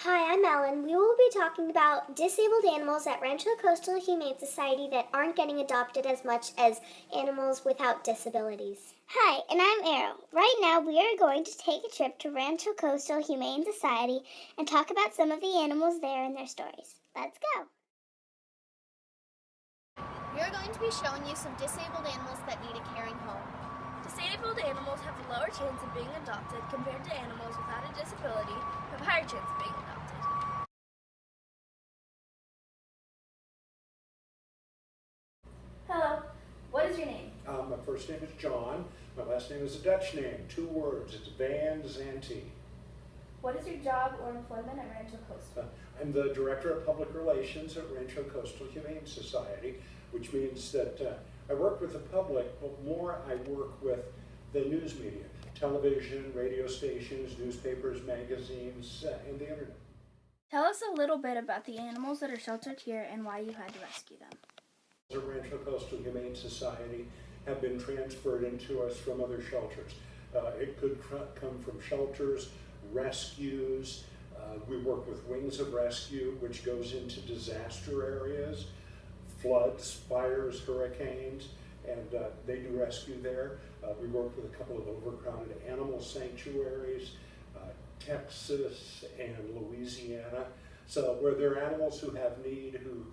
Hi, I'm Ellen. We will be talking about disabled animals at Rancho Coastal Humane Society that aren't getting adopted as much as animals without disabilities. Hi, and I'm Arrow. Right now, we are going to take a trip to Rancho Coastal Humane Society and talk about some of the animals there and their stories. Let's go. We are going to be showing you some disabled animals that need a caring home. Disabled animals have a lower chance of being adopted compared to animals without a disability who have a higher chance of being adopted. Hello, what is your name? My first name is John. My last name is a Dutch name. 2 words. It's Van Zanti. What is your job or employment at Rancho Coastal? I'm the Director of Public Relations at Rancho Coastal Humane Society, which means that I work with the public, but more I work with the news media, television, radio stations, newspapers, magazines, and the internet. Tell us a little bit about the animals that are sheltered here and why you had to rescue them. The Rancho Coastal Humane Society have been transferred into us from other shelters. It could come from shelters, rescues. We work with Wings of Rescue, which goes into disaster areas, floods, fires, hurricanes, and they do rescue there. We work with a couple of overcrowded animal sanctuaries, Texas and Louisiana. So where there are animals who have need, who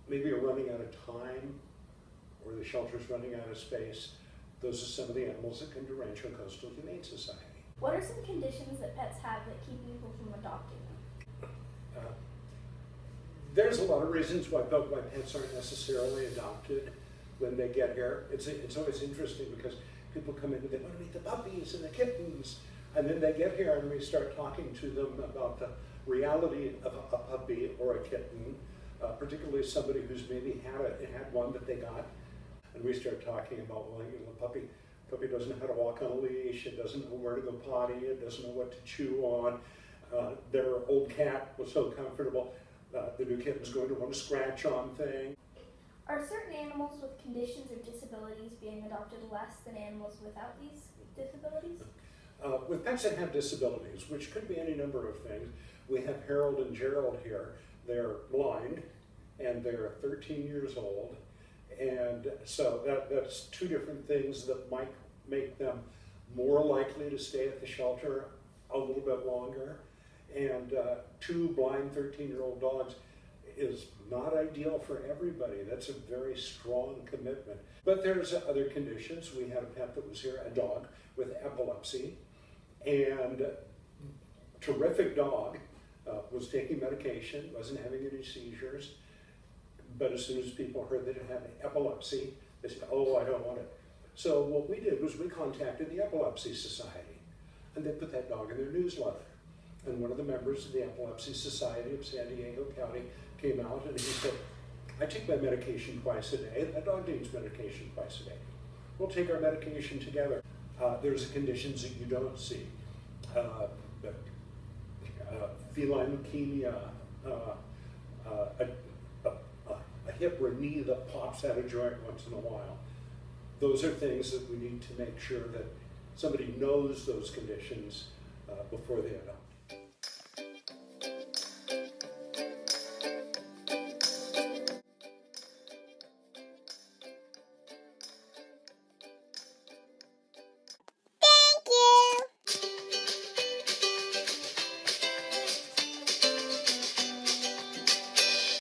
maybe are running out of time, or the shelter's running out of space, those are some of the animals that come to Rancho Coastal Humane Society. What are some conditions that pets have that keep people from adopting them? There's a lot of reasons why pets aren't necessarily adopted when they get here. It's always interesting because people come in and they want to meet the puppies and the kittens, and then they get here and we start talking to them about the reality of a puppy or a kitten, particularly somebody who's maybe had one that they got, and we start talking about, well, you know, puppy doesn't know how to walk on a leash, it doesn't know where to go potty, it doesn't know what to chew on. Their old cat was so comfortable, the new kitten's going to want to scratch on things. Are certain animals with conditions or disabilities being adopted less than animals without these disabilities? With pets that have disabilities, which could be any number of things, we have Harold and Gerald here. They're blind and they're 13 years old, and so that's 2 different things that might make them more likely to stay at the shelter a little bit longer. And 2 blind 13-year-old dogs is not ideal for everybody. That's a very strong commitment. But there's other conditions. We had a pet that was here, a dog with epilepsy, and terrific dog, was taking medication, wasn't having any seizures, but as soon as people heard that it had epilepsy, they said, oh, I don't want it. So what we did was we contacted the Epilepsy Society, and they put that dog in their newsletter. And one of the members of the Epilepsy Society of San Diego County came out and he said, I take my medication twice a day. That dog needs medication twice a day. We'll take our medication together. There's conditions that you don't see. Feline leukemia, a hip or a knee that pops out of joint once in a while. Those are things that we need to make sure that somebody knows those conditions before they adopt.